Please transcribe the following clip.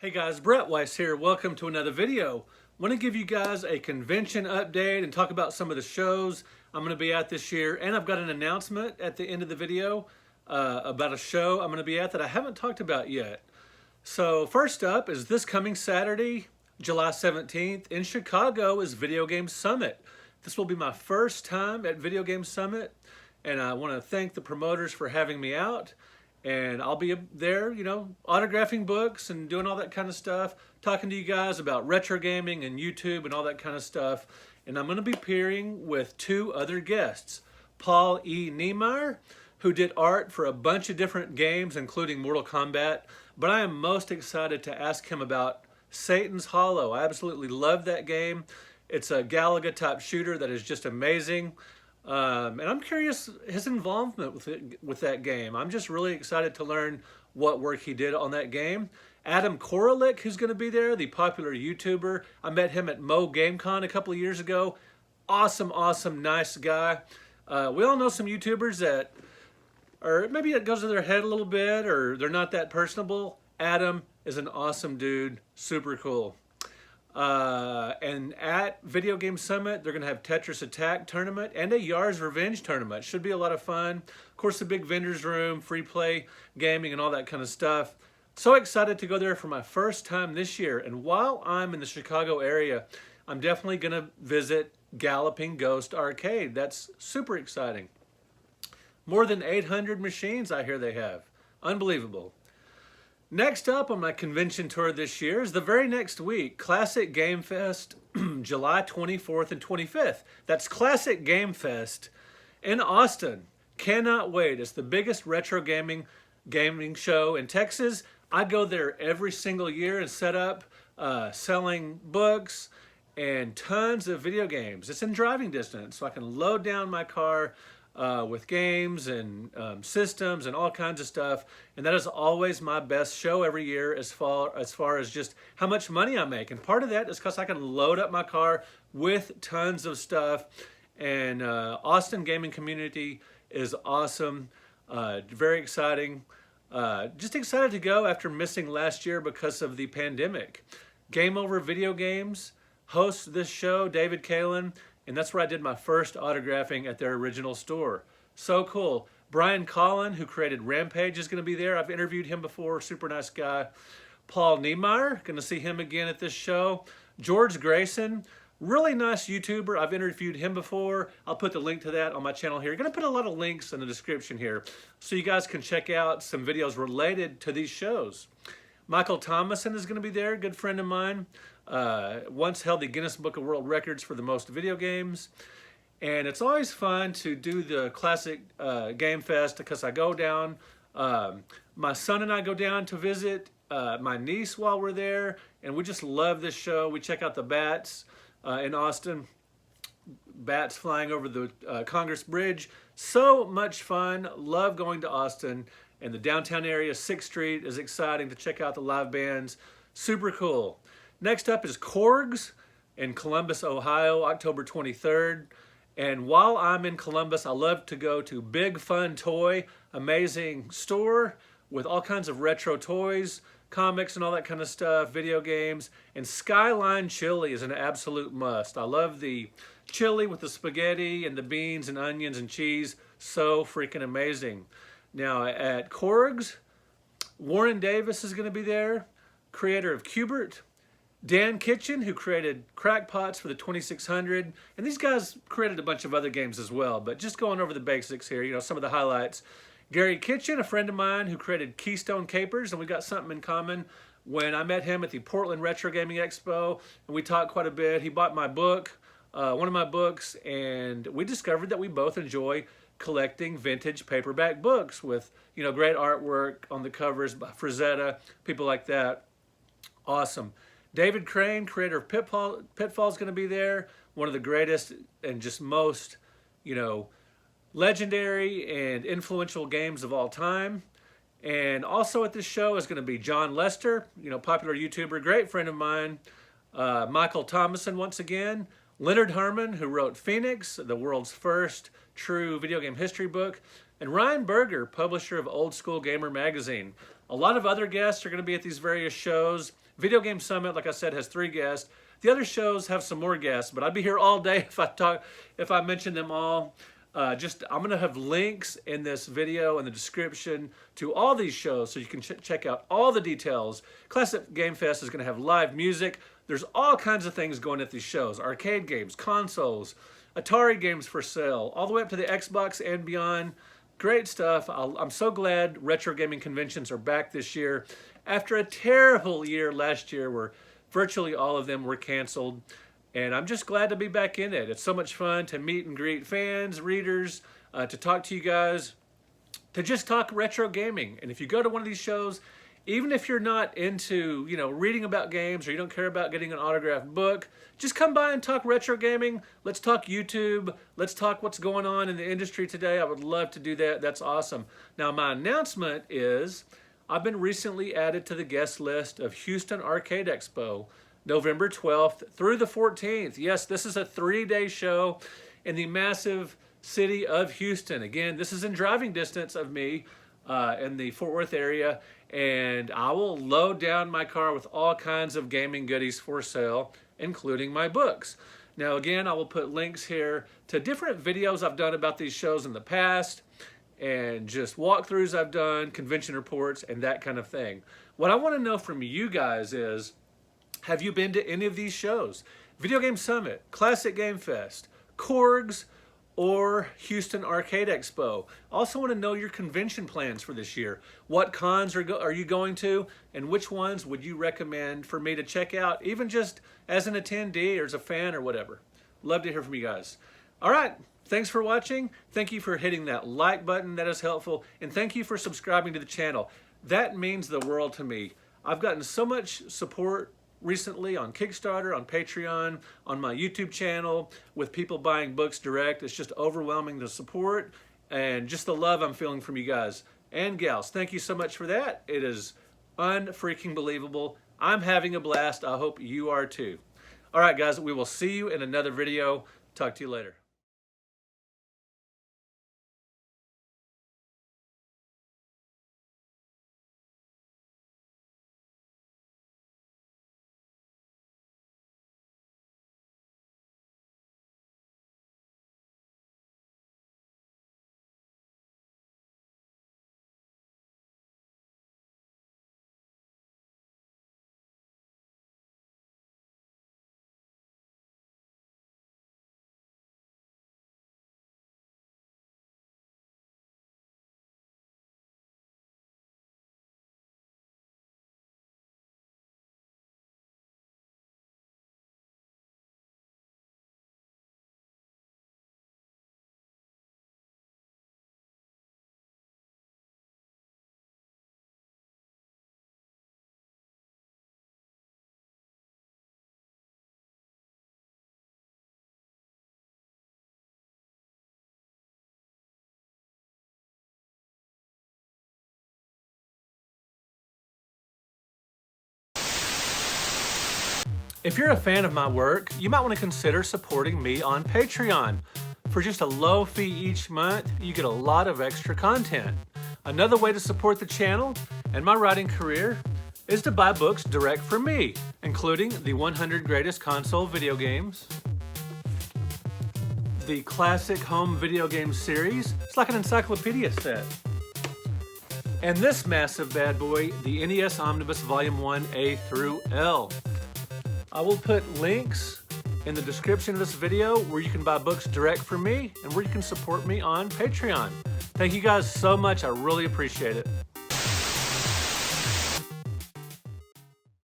Hey guys, Brett Weiss here. Welcome to another video. Want to give you guys a convention update and talk about some of the shows I'm going to be at this year. And I've got an announcement at the end of the video about a show I'm going to be at that I haven't talked about yet. So first up is this coming Saturday, July 17th in Chicago is Video Game Summit. This will be my first time at Video Game Summit, and I want to thank the promoters for having me out. And I'll be there, you know, autographing books and doing all that kind of stuff, talking to you guys about retro gaming and YouTube and all that kind of stuff. And I'm going to be appearing with two other guests, Paul E. Niemeyer, who did art for a bunch of different games, including Mortal Kombat. But I am most excited to ask him about Satan's Hollow. I absolutely love that game. It's a Galaga type shooter that is just amazing. And I'm curious his involvement with that game. I'm just really excited to learn what work he did on that game. Adam Koralik, who's going to be there, the popular YouTuber. I met him at Mo GameCon a couple of years ago. Awesome, nice guy. We all know some YouTubers that, or maybe it goes to their head a little bit, or they're not that personable. Adam is an awesome dude, super cool. And at Video Game Summit, they're going to have Tetris Attack tournament and a Yar's Revenge tournament. Should be a lot of fun. Of course, the big vendors room, free play gaming, and all that kind of stuff. So excited to go there for my first time this year. And while I'm in the Chicago area, I'm definitely going to visit Galloping Ghost Arcade. That's super exciting. More than 800 machines I hear they have. Unbelievable. Next up on my convention tour this year is the very next week, Classic Game Fest, July 24th and 25th. That's Classic Game Fest in Austin. Cannot wait. It's the biggest retro gaming show in Texas. I go there every single year and set up selling books and tons of video games. It's in driving distance, so I can load down my car with games and systems and all kinds of stuff, and that is always my best show every year as far as just how much money I make. And part of that is because I can load up my car with tons of stuff. And Austin gaming community is awesome, very exciting. Just excited to go after missing last year because of the pandemic. Game Over Video Games hosts this show, David Colin. And that's where I did my first autographing at their original store. So cool. Brian Colin, who created Rampage, is going to be there. I've interviewed him before, super nice guy. Paul Niemeyer, going to see him again at this show. George Grayson, really nice YouTuber. I've interviewed him before. I'll put the link to that on my channel here. I'm going to put a lot of links in the description here so you guys can check out some videos related to these shows. Michael Thomason is going to be there, good friend of mine. Once held the Guinness Book of World Records for the most video games. And it's always fun to do the Classic Game Fest because I go down, my son and I go down to visit my niece while we're there, and we just love this show. We check out the bats in Austin, bats flying over the Congress Bridge. So much fun, love going to Austin, and the downtown area, 6th Street, is exciting to check out the live bands, super cool. Next up is CORGS in Columbus, Ohio, October 23rd. And while I'm in Columbus, I love to go to Big Fun Toy, amazing store with all kinds of retro toys, comics and all that kind of stuff, video games. And Skyline Chili is an absolute must. I love the chili with the spaghetti and the beans and onions and cheese. So freaking amazing. Now at CORGS, Warren Davis is going to be there, creator of Kubert. Dan Kitchen, who created Crackpots for the 2600, and these guys created a bunch of other games as well, but just going over the basics here, you know, some of the highlights. Gerry Kitchen, a friend of mine who created Keystone Kapers, and we got something in common. When I met him at the Portland Retro Gaming Expo, and we talked quite a bit, he bought my book, one of my books, and we discovered that we both enjoy collecting vintage paperback books with, you know, great artwork on the covers by Frazetta, people like that. Awesome. David Crane, creator of Pitfall, is going to be there. One of the greatest and just most, you know, legendary and influential games of all time. And also at this show is going to be John Lester, you know, popular YouTuber, great friend of mine. Michael Thomason once again. Leonard Herman, who wrote Phoenix, the world's first true video game history book. And Ryan Berger, publisher of Old School Gamer magazine. A lot of other guests are going to be at these various shows. Video Game Summit, like I said, has 3 guests. The other shows have some more guests, but I'd be here all day if I mention them all. I'm going to have links in this video in the description to all these shows so you can check out all the details. Classic Game Fest is going to have live music. There's all kinds of things going at these shows. Arcade games, consoles, Atari games for sale, all the way up to the Xbox and beyond. Great stuff. I'm so glad retro gaming conventions are back this year after a terrible year last year where virtually all of them were canceled. And I'm just glad to be back in it. It's so much fun to meet and greet fans, readers, to talk to you guys, to just talk retro gaming. And if you go to one of these shows, even if you're not into, reading about games or you don't care about getting an autographed book, just come by and talk retro gaming. Let's talk YouTube. Let's talk what's going on in the industry today. I would love to do that. That's awesome. Now, my announcement is I've been recently added to the guest list of Houston Arcade Expo, November 12th through the 14th. Yes, this is a 3-day show in the massive city of Houston. Again, this is in driving distance of me in the Fort Worth area, and I will load down my car with all kinds of gaming goodies for sale, including my books. Now, again, I will put links here to different videos I've done about these shows in the past, and just walkthroughs I've done, convention reports, and that kind of thing. What I want to know from you guys is, have you been to any of these shows? Video Game Summit, Classic Game Fest, CORGS, or Houston Arcade Expo. Also want to know your convention plans for this year. What cons are you going to, and which ones would you recommend for me to check out, even just as an attendee or as a fan or whatever. Love to hear from you guys. All right, thanks for watching. Thank you for hitting that like button. That is helpful. And thank you for subscribing to the channel. That means the world to me. I've gotten so much support recently on Kickstarter, on Patreon, on my YouTube channel, with people buying books direct. It's just overwhelming, the support and just the love I'm feeling from you guys and gals. Thank you so much for that. It is unfreaking believable. I'm having a blast. I hope you are too. All right, guys, we will see you in another video. Talk to you later. If you're a fan of my work, you might want to consider supporting me on Patreon. For just a low fee each month, you get a lot of extra content. Another way to support the channel and my writing career is to buy books direct from me, including the 100 Greatest Console Video Games, the Classic Home Video Game Series. It's like an encyclopedia set. And this massive bad boy, the NES Omnibus Volume 1 A through L. I will put links in the description of this video where you can buy books direct from me and where you can support me on Patreon. Thank you guys so much. I really appreciate it.